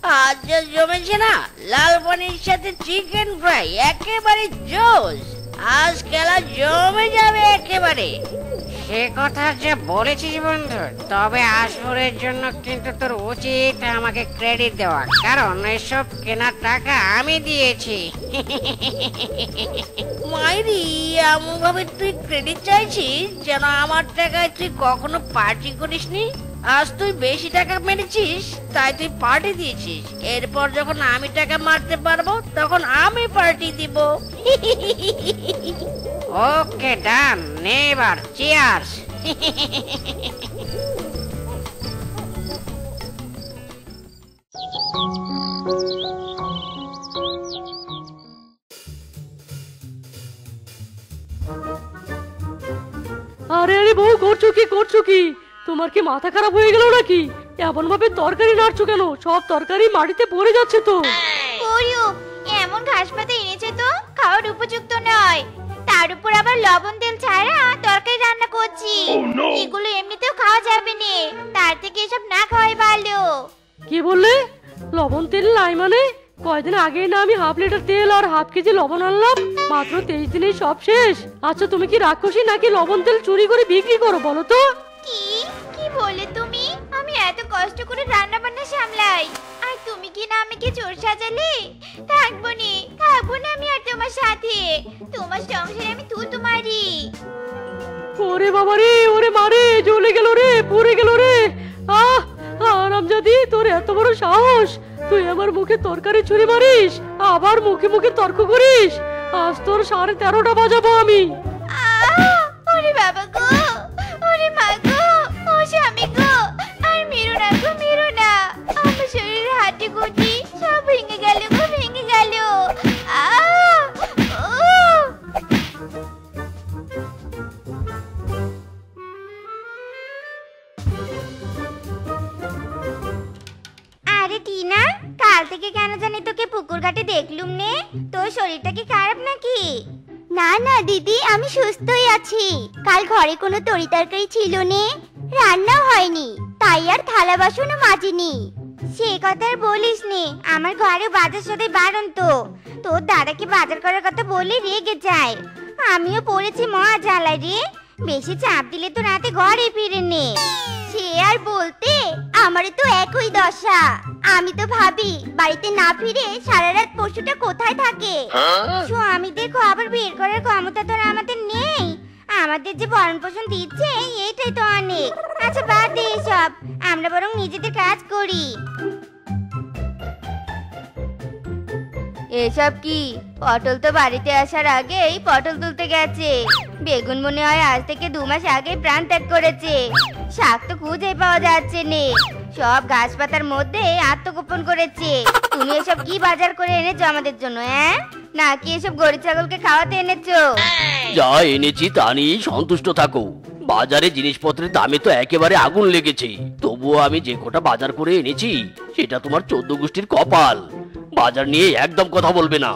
আজ যা জমেছে না, লাল পানির সাথে চিকেন ফ্রাই একেবারে জোস। আজ খেলা জমে যাবে একেবারে। সে কথা যে বলেছিস বন্ধু, তবে আসরের জন্য কিন্তু তোর উচিত আমাকে ক্রেডিট দেওয়া, কারণ এসব কেনার টাকা আমি দিয়েছি। মাইরি, এমন ভাবে তুই ক্রেডিট চাইছিস যেন আমার টাকায় তুই কখনো পার্টি করিসনি। আজ তুই বেশি টাকা মেরেছিস তাই তুই পার্টি দিয়েছিস। এরপর যখন আমি টাকা মারতে পারবো তখন আমি পার্টি দিব। ওকে ডান, নে এবার চিয়ার্স। আরে আরে বউ, করছো কি? তোমার কি মাথা খারাপ হয়ে গেল নাকি? এমন ভাবে তরকারি নাড়ছো কেন? সব তরকারি মাটিতে পড়ে যাচ্ছে তো। ওরিও, এমন ঘাস পাতা এনেছে তো খাওয়ার উপযুক্ত নয়, তার উপর আবার লবণ তেল ছাড়া তরকারি রান্না করছি। এগুলো এমনিতেও খাওয়া যাবে না, তার থেকে এসব না খাওয়াই ভালো। কি বললে? লবণ তেল নাই মানে? কয়দিন আগে না আমি হাফ লিটার তেল আর হাফ কেজি লবণ আনলাম, মাত্র 23 দিনেই সব শেষ। আচ্ছা তুমি কি রাক্ষসী নাকি লবণ তেল চুরি করে বিক্রি করো বলো তো? কি কি বলে তুমি? আমি এত কষ্ট করে রান্না বান্না সামলাই, আর তুমি কি না আমাকে চোর সাজালে? থাকবো না আমি আর তোমার সাথে। তোমার সংসারে আমি থুতু মারি। ওরে বাবা রে, ওরে মারে, জ্বলে গেল রে, পুড়ে গেল রে। আহ, হারামজাদি, তোর এত বড় সাহস! তুই আমার মুখে তরকারি ছুরি মারিস, আবার মুখে মুখে তর্ক করিস। আজ তোর 13:30টা বাজাবো আমি। ওরে বাবা গো, ওরে মা গো, ও স্বামী গো, আর মেরো না গো, মেরো না। আমার শরীরের হাড্ডি গুটি সব ভেঙে গেল গো, ভেঙে গেল। আরে টিনা, কাল থেকে কেন জানি তোকে পুকুর ঘাটে দেখলুম নে। তোর শরীরটা কি খারাপ নাকি? না না দিদি, আমি সুস্থই আছি। কাল ঘরে কোনো তরি তরকারি ছিল নে, রান্নাও হয়নি, তাই আর থালা বাসনও মাজিনি। সে কথা আর বলিস নে, আমার ঘরে বাজার সদাই বারণ তো। তোর দাদাকে বাজার করার কথা বলে রেগে যায়। আমিও পড়েছি মহা জ্বালায় রে, বেশি চাপ দিলে তো রাতে ঘরে ফিরে নে। সে আর বলতে, আমারও তো একই দশা। আমি তো ভাবি বাড়িতে না ফিরে সারা রাত পশুটা কোথায় থাকে। স্বামীদের খবর বের করার ক্ষমতা তো আমাদের নেই। আমাদের যে ভরণ পোষণ দিচ্ছে এইটাই তো অনেক। আচ্ছা বাদ দে এসব, আমরা বরং নিজেদের কাজ করি। এসব কি? পটল তো বাড়িতে আসার আগেই পটল তুলতে গেছে। বেগুন মনে হয় আজ থেকে 2 মাস আগে প্রাণ ত্যাগ করেছে। শাক তো খুঁজে পাওয়া যাচ্ছে নে, সব গাছ পাতার মধ্যে আত্মগোপন করেছে। তুমি এসব কি বাজার করে এনেছো আমাদের জন্য? নাকি এসব গরু ছাগলকে খাওয়াতে এনেছো? যা এনেছি তা নিয়ে সন্তুষ্ট থাকো। বাজারে জিনিসপত্রের দামে তো একেবারে আগুন লেগেছে, তবুও আমি যে কোটা বাজার করে এনেছি সেটা তোমার 14 গোষ্ঠীর কপাল। বাজার নিয়ে একদম কথা বলবে না।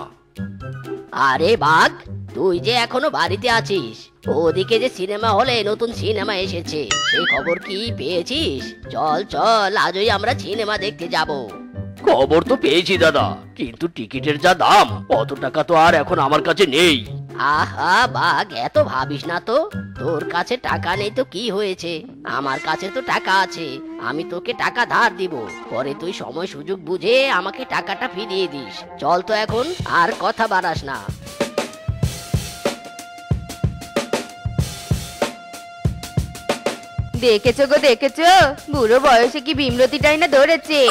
আরে বাঘ, তুই যে এখনো বাড়িতে আছিস, ওদিকে যে সিনেমা হলে নতুন সিনেমা এসেছে, সেই খবর কি পেয়েছিস? চল চল, আজই আমরা সিনেমা দেখতে যাব। খবর তো পেয়েছি দাদা, কিন্তু টিকিটের যা দাম, অত টাকা তো আর এখন আমার কাছে নেই। আহা বাঘ, এত ভাবিস না তো। তোর কাছে টাকা নেই তো কি হয়েছে, আমার কাছে তো টাকা আছে। আমি তোকে টাকা ধার দিব, পরে তুই সময় সুযোগ বুঝে আমাকে টাকাটা ফিরিয়ে দিস। চল তো এখন, আর কথা বাড়াস না। দেখেছো গো, দেখেছো? বুড়ো বয়সে কি ভীমরতিটাই না ধরেছে।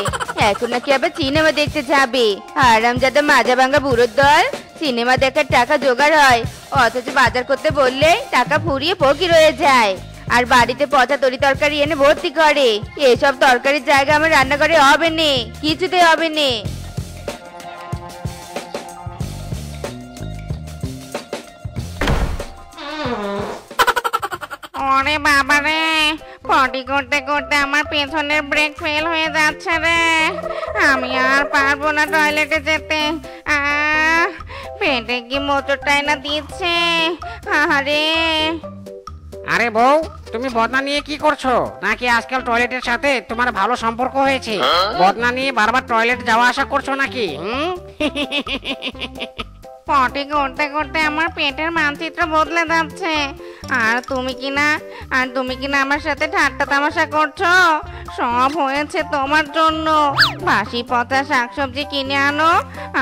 এখন নাকি আবার সিনেমা দেখতে যাবে। আরামজাদা মাজা ভাঙা বুড়োর দল। সিনেমা দেখার টাকা জোগাড় হয়, অথচ বাজার করতে বললে টাকা ফুরিয়ে ফকির হয়ে যায়। আর বাড়িতে পচা তরি তরকারি এনে ভর্তি করে। এসব তরকারির জায়গা আমার রান্নাঘরে হবে নে, কিছুতে হবে নে। ওরে বাবা রে, পটি করতে করতে আমার পেছনের ব্রেক ফেল হয়ে যাচ্ছে রে। আমি আর পারবো না টয়লেটে যেতে। পেটে কি মোচড়টাই না দিচ্ছে। আরে আরে বউ, তুমি বদনা নিয়ে কি করছো? নাকি আজকাল টয়লেটের সাথে তোমার ভালো সম্পর্ক হয়েছে? বদনা নিয়ে বারবার টয়লেট যাওয়া আসা করছো নাকি? পটি করতে করতে আমার পেটের মানচিত্র বদলে যাচ্ছে। আর তুমি কিনা আমার সাথে ঠাট্টা তামাশা করছো? সব হয়েছে তোমার জন্য। বাসি পচা শাকসবজি কিনে আনো,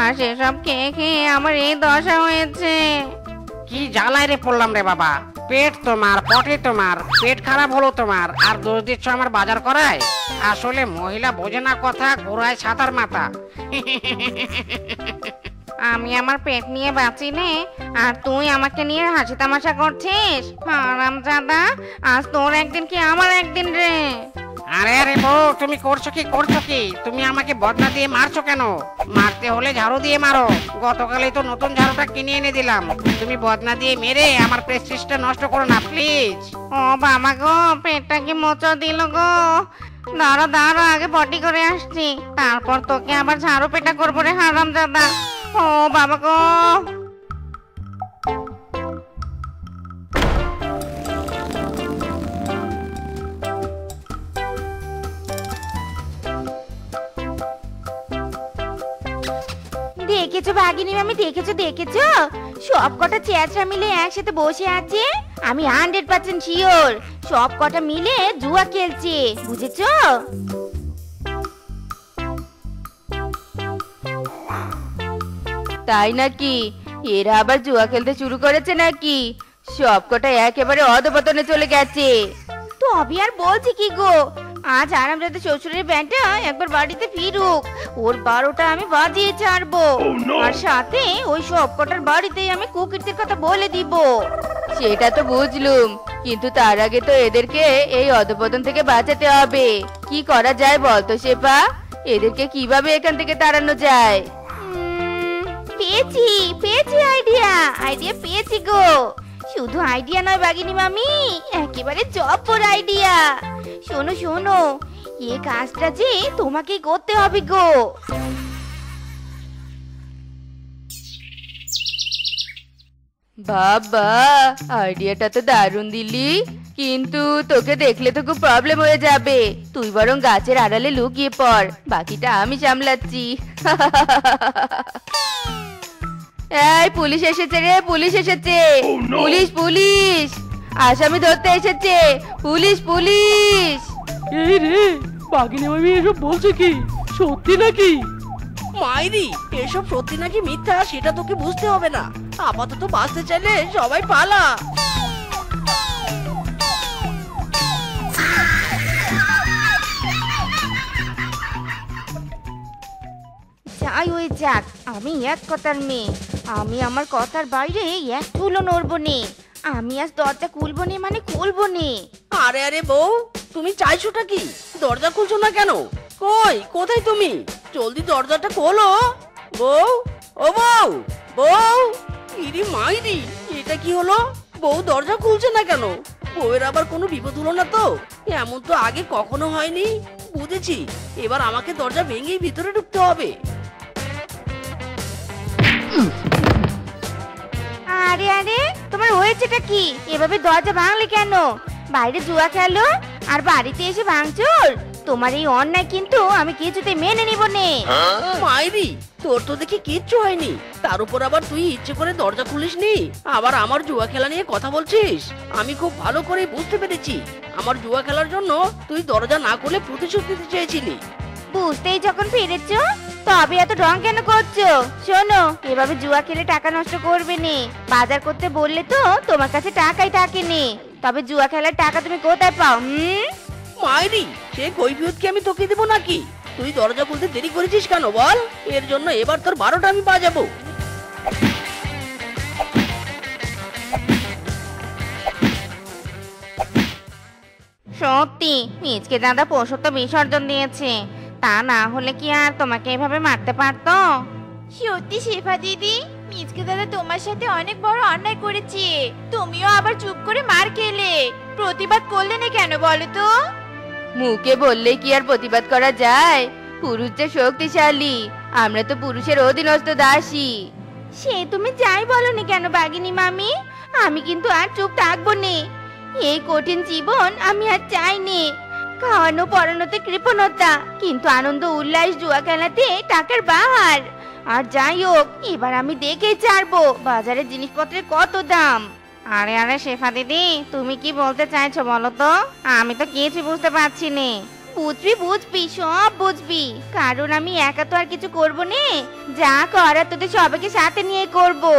আর সেসব খেয়ে খেয়ে আমার এই দশা হয়েছে। কি জ্বালায় রে পড়লাম রে বাবা। পেট তোমার, পটি তোমার, পেট খারাপ হলো তোমার, আর দোষ দিচ্ছ আমার বাজার করায়। আসলে মহিলা বোঝে না কথা, ঘোড়ায় ছাতার মাথা। আমি আমার পেট নিয়ে বাঁচি নে, আর তুই আমাকে নিয়ে হাসি তামাশা করছিস? হারামজাদা, আজ তোর একদিন কি আমার একদিন রে। আরে আরে বউ, তুমি করছো কি? তুমি আমাকে বদনা দিয়ে মারছো কেন? মারতে হলে ঝাড়ু দিয়ে মারো। গতকালই তো নতুন ঝাড়ুটা কিনে এনে দিলাম। তুমি বদনা দিয়ে মেরে আমার প্রেস্টিজটা নষ্ট করো না প্লিজ। ও বাবা গো, পেটটা কি মোচড় দিল গো। দাঁড়া আগে পটি করে আসছি, তারপর তোকে আবার ঝাড়ু পেটা করবো রে হারামজাদা। ও বাবা গো। দেখেছো ভাগিনী মামি, দেখেছো সব কটা চেঁচড়া মিলে একসাথে বসে আছে। আমি 100% শিওর সব কটা মিলে জুয়া খেলছে, বুঝেছো? তাই নাকি? এরা আবার জুয়া খেলতে শুরু করেছে নাকি? সবকটা একেবারে অধপতনে চলে গেছে। তো অভি আর বলছি কি গো, আজ আরামজাদা শ্বশুরের ব্যাটা একবার বাড়িতে ফিরুক, ওর 12টা আমি বাজিয়ে ছাড়বো। আর সাথে ওই সব কটার বাড়িতেই আমি কুকিরদের কথা বলে দিব। সেটা তো বুঝলুম, কিন্তু তার আগে তো এদেরকে এই অধপতন থেকে বাঁচাতে হবে। কি করা যায় বলতো শেফা? এদেরকে কিভাবে এখান থেকে তাড়ানো যায়? পেয়েছি আইডিয়া পেয়েছি গো। শুধু আইডিয়া নয় বাগিনী মামি, একেবারে জব্বর আইডিয়া। শোনো, এই কাজটা যে তোমাকেই করতে হবে গো। বাবা, আইডিয়াটা তো দারুণ দিলি, কিন্তু তোকে দেখলে তো খুব প্রবলেম হয়ে যাবে। তুই বরং গাছের আড়ালে লুকিয়ে পড়, বাকিটা আমি সামলাচ্ছি। এই পুলিশ এসেছে রে, পুলিশ এসেছে। পুলিশ আসামি ধরতে এসেছে। পুলিশ। এই রে, বাঘিনী মামি এসব বলছে কি? সত্যি নাকি? মাইরি, এসব সত্যি নাকি মিথ্যা সেটা তোকে বুঝতে হবে না। আপাতত বাঁচতে চাইলে সবাই পালা। যাই হয়ে যাক, আমি এক কথার মেয়ে, আমি আমার কথার বাইরে এক চুলও নড়বো নে। আমি আজ দরজা খুলবো নে মানে খুলবো নে। আরে বউ, তুমি চাইছোটা কি? দরজা খুলছো না কেন? কোথায় তুমি? জলদি দরজাটা খোলো। বউ, ও বউ। ইরি মাইরি, এটা কি হলো? বউ দরজা খুলছে না কেন? বউয়ের আবার কোনো বিপদ হলো না তো? এমন তো আগে কখনো হয়নি। বুঝেছি, এবার আমাকে দরজা ভেঙেই ভিতরে ঢুকতে হবে। আরে তোমার হয়েছেটা কি? এভাবে দরজা ভাঙলে কেন? বাইরে জুয়া খেলো আর বাড়িতে এসে ভাঙচুর? তোমার এই অন্যায় কিন্তু আমি কিছুতে মেনে নিব নে। মাইরি, তোর তো দেখি কিচ্ছু হয়নি, তার উপর আবার তুই ইচ্ছে করে দরজা খুলিসনি, আবার আমার জুয়া খেলা নিয়ে কথা বলছিস। আমি খুব ভালো করে বুঝতে পেরেছি, আমার জুয়া খেলার জন্য তুই দরজা না খুলে প্রতিশোধ নিতে চেয়েছিলি। বুঝতেই যখন পেরেছো, তবে এত ঢং কেন করছো? শোনো, এভাবে জুয়া খেলে টাকা নষ্ট করবে নে। বাজার করতে বললে তো তোমার কাছে টাকাই থাকে নে, তবে জুয়া খেলার টাকা তুমি কোথায় পাও? মাইরি, সে কৈফিয়ত কি আমি তোকে দেবো নাকি? তুই দরজা খুলতে দেরি করেছিস কেন বল? এর জন্য এবার তোর 12টা আমি বাজাবো। সত্যি মিচকে দাদা পশু তো বিসর্জন দিয়েছে, তা না হলে কি আর তোমাকে এভাবে মারতে পারতো? সত্যি শেফা দিদি, মিচকে দাদা তোমার সাথে অনেক বড় অন্যায় করেছে। তুমিও আবার চুপ করে মার খেলে, প্রতিবাদ করলে না কেন বলো তো? মুখে বললে কি আর প্রতিবাদ করা যায়? পুরুষ যে শক্তিশালী, আমরা তো পুরুষের অধীনস্থ দাসী। সে তুমি যাই বলো না কেন বাগিনী মামি, আমি কিন্তু আর চুপ থাকবো নে। এই কঠিন জীবন আমি আর চাইনি। খাওয়ানো পড়ানোতে কৃপণতা, কিন্তু আনন্দ উল্লাস জুয়া খেলাতে টাকার বাহার। আর যাই হোক, এবার আমি দেখেই ছাড়বো বাজারের জিনিসপত্রের কত দাম। আরে আরে শেফা দিদি, তুমি কি বলতে চাইছো বলো তো? আমি তো কিছু বুঝতে পারছি না। বুঝবি বুঝবি, সব বুঝবি, কারণ আমি একা তো আর কিছু করবো নে। যা করার তোদের সবাইকে সাথে নিয়ে করবো।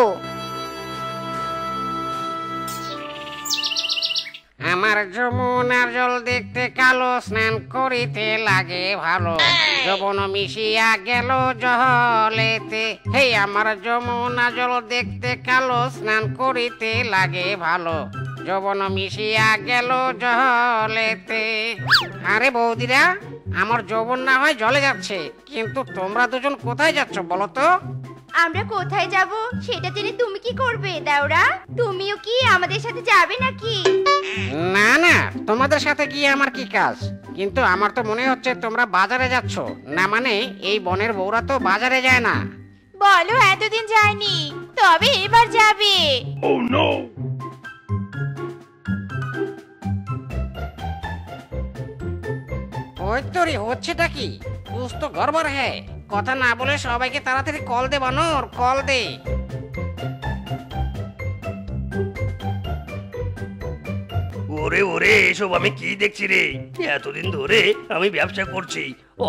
আমার যমুনার জল দেখতে কালো, স্নান করিতে লাগে ভালো। যবন মিশিয়া গেল জলেতে, হে আমার যমুনা জল দেখতে কালো, স্নান করিতে লাগে ভালো। যবন মিশিয়া গেল জলেতে। আরে বৌদিরা, আমার যৌবন না হয় জলে যাচ্ছে, কিন্তু তোমরা দুজন কোথায় যাচ্ছ বলো তো? আমরা কোথায় যাব সেটা জেনে তুমি কি করবে দাওরা? তুমিও কি আমাদের সাথে যাবে নাকি? না না, তোমাদের সাথে গিয়ে আমার কি কাজ? কিন্তু আমার তো মনে হচ্ছে তোমরা বাজারে যাচ্ছ। না মানে এই বনের বউরা তো বাজারে যায় না। বলো এতদিন যায়নি, তবে এবার যাবে। ওই তোরে হচ্ছেটা কি? কুছ তো গড়বড় হ্যায়। কথা না বলে সবাইকে তাড়াতাড়ি কল দে বানর, কল দে। ওরে ওরে, এসব আমি কি দেখছি রে? এতদিন ধরে আমি ব্যবসা করছি,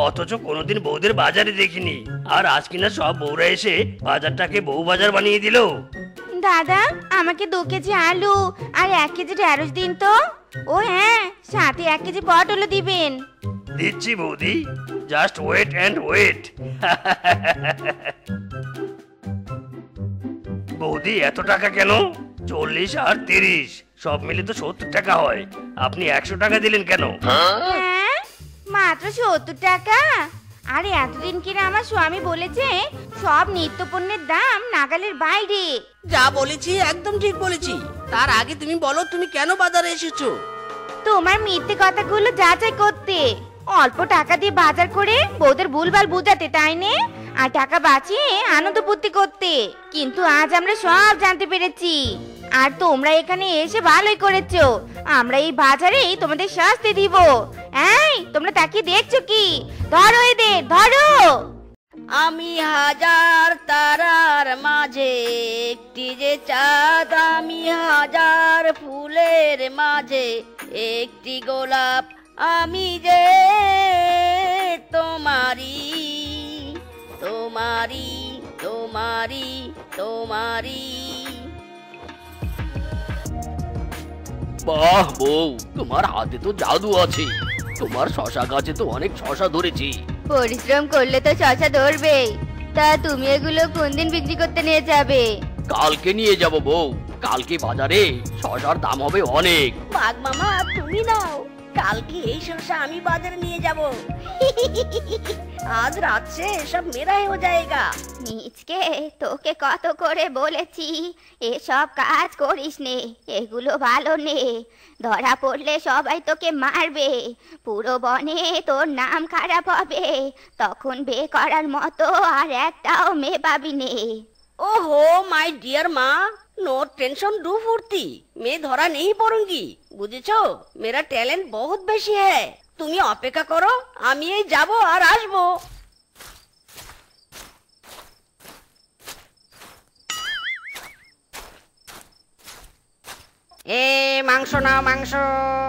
অথচ কোনোদিন বউদের বাজারে দেখিনি। আর আজ কিনা সব বউরা এসে বাজারটাকে বউ বাজার বানিয়ে দিল। দাদা, আমাকে 2 কেজি আলু আর 1 কেজি ঢেঁড়স দিন তো। ও হ্যাঁ, সাথে 1 কেজি পটলও দিবেন। দিচ্ছি বৌদি, জাস্ট ওয়েট অ্যান্ড ওয়েট। বৌদি, এত টাকা কেন? 40 আর 30 সব মিলে তো 70 টাকা হয়। আপনি 100 টাকা দিলেন কেন? হ্যাঁ, মাত্র 70 টাকা? আরে এতদিন কিনা আমার স্বামী বলেছে সব নিত্য পণ্যের দাম নাগালের বাইরে। যা বলেছি একদম ঠিক বলেছি। তার আগে তুমি বলো, তুমি কেন বাজারে এসেছো? তোমার মিথ্যে কথাগুলো যাচাই করতে। অল্প টাকা দিয়ে বাজার করে বউদের ভুলভাল বুঝাতে, তাই নে? আর টাকা বাঁচিয়ে আনন্দ ফুর্তি করতে। কিন্তু আজ আমরা সব জানতে পেরেছি। আর তোমরা এখানে এসে ভালোই করেছো। আমরা এই বাজারেই তোমাদের শাস্তি দিব। এই, তোমরা তাকিয়ে দেখছো কি? ধরো এদের, ধরো। আমি হাজার তারার মাঝে একটি যে চাঁদ, আমি হাজার ফুলের মাঝে একটি গোলাপ, আমি যে তোমারি তোমারি তোমারি তোমারি। বাহ বউ, তোমার হাতে তো জাদু আছে। তোমার শশা গাছে তো অনেক শশা ধরেছি। পরিশ্রম করলে তো শশা ধরবেই। তা তুমি এগুলো কোন দিন বিক্রি করতে নিয়ে যাবে? কালকে নিয়ে যাব বউ। কালকে বাজারে শশার দাম হবে অনেক। বাঘ মামা, তুমি নাও, কালকে এই শসা আমি বাজারে নিয়ে যাব। আজ রাত সে সব মেরা হয়ে যায়গা। মিচকে, তোকে কত করে বলেছি এসব কাজ করিস নে, এগুলো ভালো নে। ধরা পড়লে সবাই তোকে মারবে, পুরো বনে তোর নাম খারাপ হবে। তখন বিয়ে করার মতো আর একটাও মেয়ে পাবি নে। ओहो माय डियर माँ, नो टेंशन डू फुर्ती, मैं धरा नहीं पड़ूंगी, বুঝেছো? मेरा टैलेंट बहुत বেশি है। তুমি অপেক্ষা করো, আমি এই যাব আর আসবো। এ মাংস নাও, মাংস,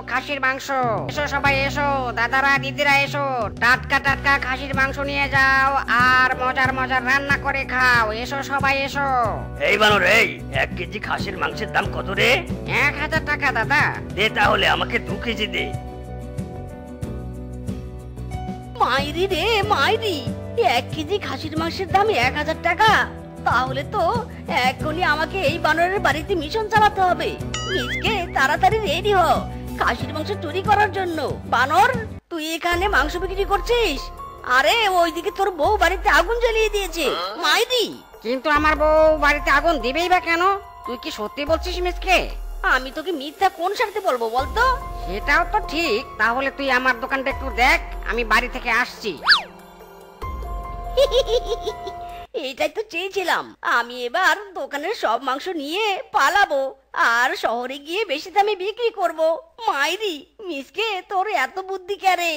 খাসির মাংস। এসো সবাই এসো, দাদারা দিদিরা এসো, টাটকা টাটকা খাসির মাংস নিয়ে যাও আর মজার মজার রান্না করে খাও। এসো সবাই এসো। এই বানর, এই 1 কেজি খাসির মাংসের দাম কত রে? 1000 টাকা দাদা। দে তাহলে আমাকে 2 কেজি দে। মাইরি রে মাইরি, 1 কেজি খাসির মাংসের দাম 1000 টাকা। তাহলে তো এখনই আমাকে এই বানরের বাড়িতে মিশন চালাতে হবে। নিজকে তাড়াতাড়ি রেডি হ খাসির মাংস চুরি করার জন্য। বানর, তুই এখানে মাংস বিক্রি করছিস? আরে ওইদিকে তোর বউ বাড়িতে আগুন জ্বালিয়ে দিয়েছে। মাইরি, কিন্তু আমার বউ বাড়িতে আগুন দিবেই বা কেন? তুই কি সত্যি বলছিস মিসকে? আমি তোকে মিথ্যা কোন স্বার্থে বলবো বলতো? সেটাও তো ঠিক। তাহলে তুই আমার দোকানটা একটু দেখ, আমি বাড়ি থেকে আসছি। এটাই তো চেয়েছিলাম। আমি এবার দোকানের সব মাংস নিয়ে পালাবো আর শহরে গিয়ে বেশি দামে বিক্রি করব। মাইরি মিসকে, তোর এত বুদ্ধি কেরে?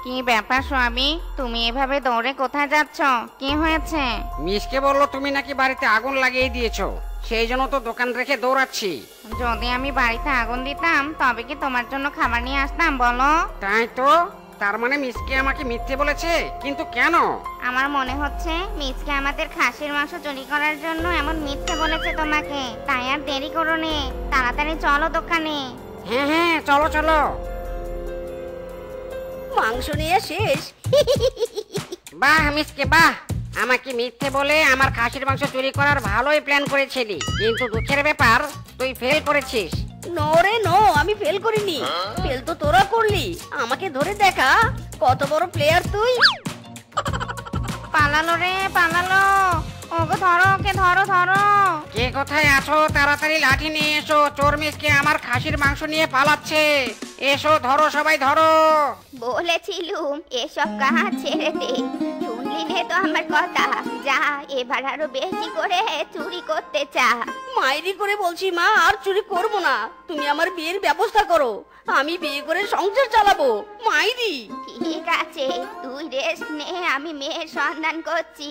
কি ব্যাপার স্বামী, তুমি এভাবে দৌড়ে কোথায় যাচ্ছ? কি হয়েছে? মিসকে বললো তুমি নাকি বাড়িতে আগুন লাগিয়ে দিয়েছো, সেই জন্য তো দোকান রেখে দৌড়াচ্ছি। যদি আমি বাড়িতে আগুন দিতাম তবে কি তোমার জন্য খাবার নিয়ে আসতাম বলো? তাই তো, তার মানে মিসকে আমাকে মিথ্যে বলেছে, কিন্তু কেন? আমার মনে হচ্ছে মিচকে আমাদের খাসির মাংস চুরি করার জন্য এমন মিথ্যে বলেছে তোমাকে। তাই আর দেরি করো নে, তাড়াতাড়ি চলো দোকানে। হ্যাঁ হ্যাঁ, চলো চলো। মাংস নিয়ে শেষ? বাহ মিসকে বাহ, আমাকে মিথ্যে বলে আমার খাসির মাংস চুরি করার ভালোই প্ল্যান করেছিলি, কিন্তু দুঃখের ব্যাপার তুই ফেল করেছিস। নো রে নো, আমি ফেল করিনি। ফেল তো তোরা করলি। আমাকে ধরে দেখা কত বড় প্লেয়ার তুই। পালালো রে পালালো, ওকে ধরো, ওকে ধরো ধরো। কে কোথায় আছো? তাড়াতাড়ি লাঠি নিয়ে এসো, চোর মিসকে আমার খাসির মাংস নিয়ে পালাচ্ছে। এসো, ধরো সবাই ধরো। বলেছিলুম এসব কাজ ছেড়ে দে, শুনলি নে তো আমার কথা। যা এবার আরো বেশি করে চুরি করতে চা। মাইরি করে বলছি মা, আর চুরি করব না। তুমি আমার বিয়ের ব্যবস্থা করো, আমি বিয়ে করে সংসার চালাবো। মাইরি। ঠিক আছে, তুই রেস্ট নে, আমি মেয়ের সন্ধান করছি।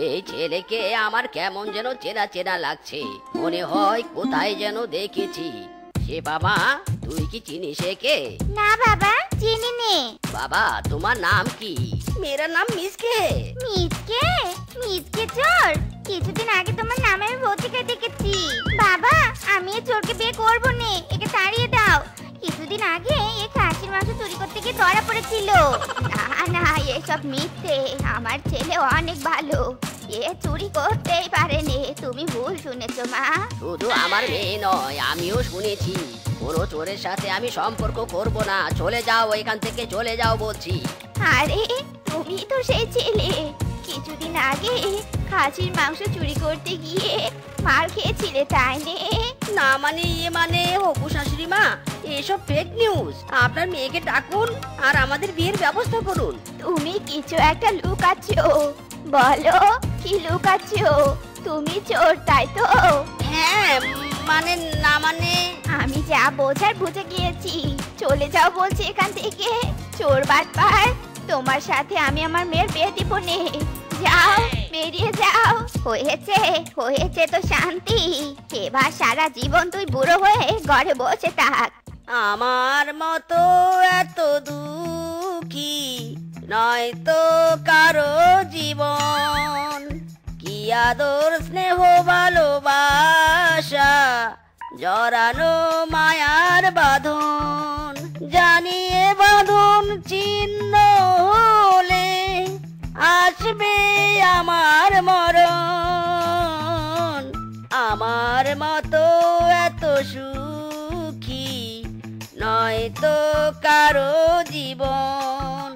এই ছেলেকে আমার কেমন যেন চেনা চেনা লাগছে, মনে হয় কোথায় যেন দেখেছি। সে বাবা, তুই কি চিনিস একে? না বাবা, চিনি নে। বাবা, তোমার নাম কি? মেরা নাম মিসকে। মিজকে? মিজকে চোর? কিছুদিন আগে তোমার নামের পত্রিকায় দেখেছি। বাবা, আমি এই চোরকে বিয়ে করবো নে, একে তাড়িয়ে দাও। কিছুদিন আগে এই খাসির মাংস চুরি করতে গিয়ে ধরা পড়েছিল। না না, এসব মিথ্যে। আমার ছেলে অনেক ভালো, এ চুরি করতেই পারেনি। তুমি ভুল শুনেছো মা। শুধু আমার মেয়ে নয়, আমিও শুনেছি। কোনো চোরের সাথে আমি সম্পর্ক করব না। চলে যাও এখান থেকে, চলে যাও বলছি। আরে তুমি তো সেই ছেলে, কিছুদিন আগে খাসির মাংস চুরি করতে গিয়ে মার খেয়েছিলে, তাই নে? না মানে ইয়ে মানে হবু শাশুড়ি মা, এসব ফেক নিউজ। আপনার মেয়েকে ডাকুন আর আমাদের বিয়ের ব্যবস্থা করুন। তুমি কিছু একটা লুকাচ্ছো, বলো কি লুকাচ্ছো? তুমি চোর তাই তো? হ্যাঁ মানে না মানে। আমি যা বোঝার বুঝে গিয়েছি, চলে যাও বলছি এখান থেকে। চোর বাটপার, তোমার সাথে আমি আমার মেয়ের বিয়ে দিব নে। যাও, বেরিয়ে যাও। হয়েছে হয়েছে তো শান্তি, এবার সারা জীবন তুই বুড়ো হয়ে ঘরে বসে থাক। আমার মতো এত দুঃখী নয় তো কারো জীবন, কি আদর স্নেহ ভালোবাসা জড়ানো মায়ার বাঁধন। জানিয়ে বাঁধন চিহ্ন হলে আসবে আমার মরণ। আমার মতো এত সুখী নয় তো কারো জীবন।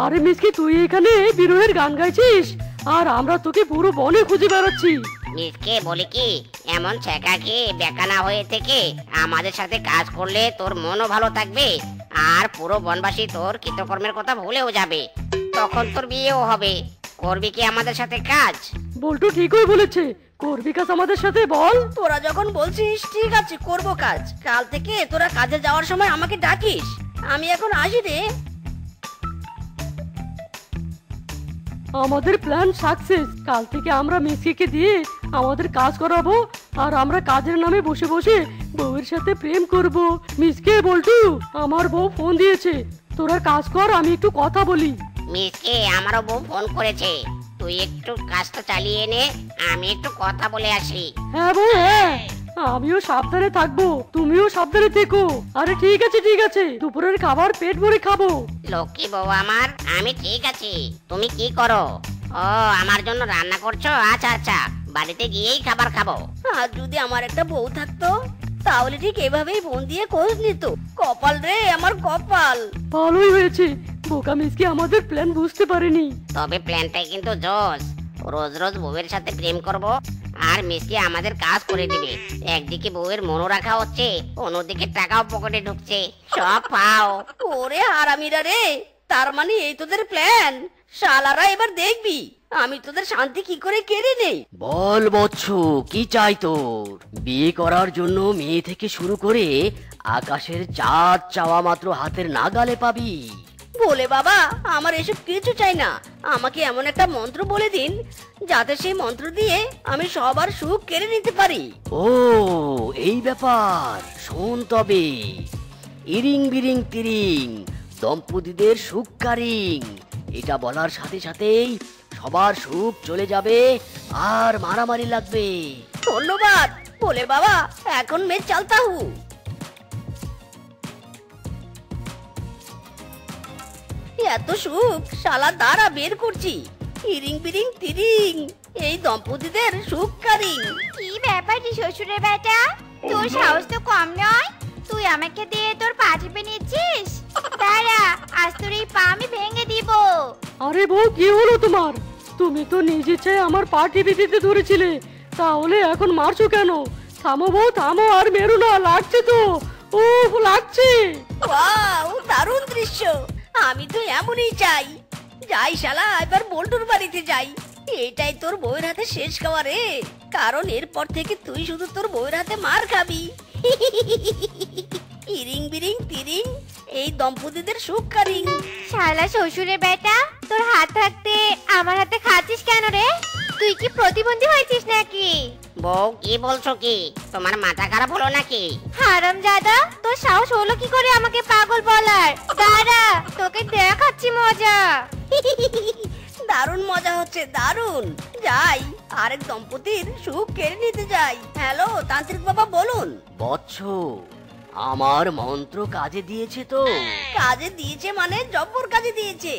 আরে মিসকে, তুই এখানে বিরহের গান গাইছিস আর আমরা তোকে পুরো বনে খুঁজে বেড়াচ্ছি। মিসকে বলি কি, এমন ছেঁকাকে বেকানা হয়ে থেকে আমাদের সাথে কাজ করলে তোর মনও ভালো থাকবে আর পুরো বনবাসী তোর কৃতকর্মের কথা ভুলেও যাবে। তখন তোর বিয়েও হবে। করবি কি আমাদের সাথে কাজ? বল্টু ঠিকই বলেছে, করবি কাজ আমাদের সাথে, বল। তোরা যখন বলছিস ঠিক আছে, করব কাজ। কাল থেকে তোরা কাজে যাওয়ার সময় আমাকে ডাকিস। আমি এখন আসি রে। আমাদের প্ল্যান সাকসেস। কাল থেকে আমরা মিসকে দিয়ে আমাদের কাজ করাবো আর আমরা কাজের নামে বসে বসে বউয়ের সাথে প্রেম করব। মিসকে, বল্টু, আমার বউ ফোন দিয়েছে, তোরা কাজ কর, আমি একটু কথা বলি। মিসকে, আমারও বউ ফোন করেছে, তুই একটু কাজটা চালিয়ে নে, আমি একটু কথা বলে আসি। হ্যাঁ বউ, হ্যাঁ, আমিও সাবধানে থাকবো, তুমিও সাবধানে থেকো। আরে ঠিক আছে ঠিক আছে, দুপুরের খাবার পেট ভরে খাবো। লক্ষ্মী বউ আমার, আমি ঠিক আছি। তুমি কি করো? ও, আমার জন্য রান্না করছো? আচ্ছা আচ্ছা, বাড়িতে গিয়েই খাবার খাবো। আর যদি আমার একটা বউ থাকতো তাহলে ঠিক এভাবেই ফোন দিয়ে খোঁজ নিত। কপাল রে আমার কপাল। ভালোই হয়েছে, বোকা মিসকে আমাদের প্ল্যান বুঝতে পারেনি। তবে প্ল্যানটাই কিন্তু জোস। রোজ রোজ বউয়ের সাথে প্রেম করব আর মিসকে আমাদের কাজ করে দিবে। একদিকে বউয়ের মনো রাখা হচ্ছে, অন্যদিকে টাকাও পকেটে ঢুকছে। সব পাও। ওরে হারামিরা রে, তার মানে এই তোদের প্ল্যান। শালারা এবার দেখবি আমি তোদের শান্তি কি করে কেড়ে নেই। বল বৎস, কি চাই তোর? বিয়ে করার জন্য মেয়ে থেকে শুরু করে আকাশের চাঁদ চাওয়া মাত্র হাতের নাগালে পাবি। বলে বাবা আমার এসব কিছু চাই না, আমাকে এমন একটা মন্ত্র বলে দিন যাতে সেই মন্ত্র দিয়ে আমি সবার সুখ কেড়ে নিতে পারি। ও এই ব্যাপার, শোন তবে। ইরিং বিরিং তিরিং, দম্পতিদের সুখকা রিং। এটা বলার সাথে সাথেই সবার সুখ চলে যাবে আর মারামারি লাগবে। ধন্যবাদ বলে বাবা, এখন মে চলতা হু। এত সুখ, শালা দাঁড়া বের করছি। ইরিং বিরিং তিরিং, এই দম্পতিদের সুখকা রিং। কি ব্যাপার রে শ্বশুরের বেটা, তোর সাহস তো কম নয়। তুই আমাকে দিয়ে তোর পা টিপে নিচ্ছিস? দাঁড়া, আজ তোর এই পা আমি ভেঙে দিব। আরে বউ, কি হলো তোমার? তুমি তো নিজে চাই আমার পা টিপে দিতে ধরেছিলে, তাহলে এখন মারছো কেন? থামো বউ, থামো, আর মেরো না, লাগছে তো। ও লাগছে। ওয়াও, দারুণ দৃশ্য। আমি তো এমনই চাই। যাই শালা, এবার বল্টুর বাড়িতে যাই। এটাই তোর বউয়ের হাতে শেষ খাওয়া রে, কারণ এরপর থেকে তুই শুধু তোর বউয়ের হাতে মার খাবি। ইরিং বিরিং তিরিং, এই দম্পতিদের সুখকা রিং। শালা শ্বশুরের বেটা, তোর হাত থাকতে আমার হাতে খাচ্ছিস কেন রে? তুই কি প্রতিবন্ধী হয়েছিস নাকি? বউ কি বলছো কি? তোমার মাথা খারাপ হলো নাকি? হারামজাদা, তোর সাহস হলো কি করে আমাকে পাগল বলার? দাঁড়া, তোকে দেখাচ্ছি মজা। দারুণ মজা হচ্ছে, দারুণ। যাই, আরেক দম্পতির সুখ কেড়ে নিতে যাই। হ্যালো তান্ত্রিক বাবা, বলুন। বৎস, আমার মন্ত্র কাজে দিয়েছে তো? কাজে দিয়েছে মানে জব্বর কাজে দিয়েছে।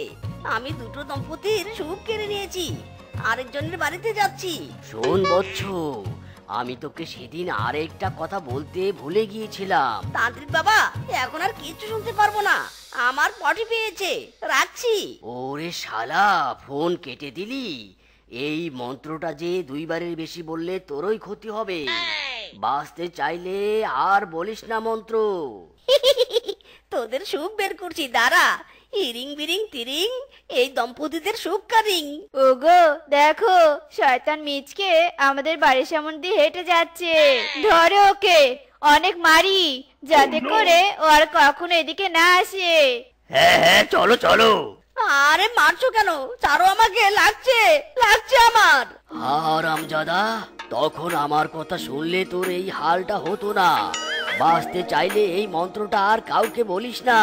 আমি দুটো দম্পতির সুখ কেড়ে নিয়েছি, আরেকজনের বাড়িতে যাচ্ছি। শোন বৎস, আমি তোকে সেদিন আরেকটা কথা বলতে ভুলে গিয়েছিলাম। তান্ত্রিক বাবা, এখন আর কিচ্ছু শুনতে পারবো না, আমার পটি পেয়েছে, রাখছি। ওরে শালা, ফোন কেটে দিলি। এই মন্ত্রটা যে দুইবারের বেশি বললে তোরই ক্ষতি হবে। বাঁচতে চাইলে আর বলিস না মন্ত্র। তোদের সুখ বের করছি, দাঁড়া। ইরিং বিরিং তিরিং, এই দম্পতিদের সুখকা রিং। ওগো দেখো, শয়তান মিচকে আমাদের বাড়ির সামনে দিয়ে হেঁটে যাচ্ছে। ধরে ওকে, অনেক মারি, যাতে করে ও আর কখনো এদিকে না আসে। হ্যাঁ হ্যাঁ, চলো চলো। আরে মারছো কেন? ছাড়ো আমাকে, লাগছে, লাগছে আমার। হারামজাদা, তখন আমার কথা শুনলে তোর এই হালটা হতো না। বাঁচতে চাইলে এই মন্ত্রটা আর কাউকে বলিস না।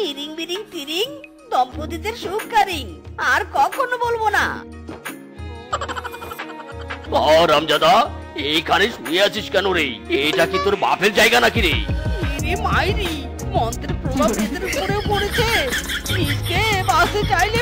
ইরিং বিরিং তিরিং, দম্পতিদের সুখকা রিং, আর কখনো বলবো না। হারামজাদা, এইখানে শুয়ে আছিস কেন রে? এটা কি তোর বাপের জায়গা নাকি রে? ইরে মাইরি, মন্ত্রের প্রভাব এদের উপরেও পড়েছে। নিজকে বাঁচতে চাইলে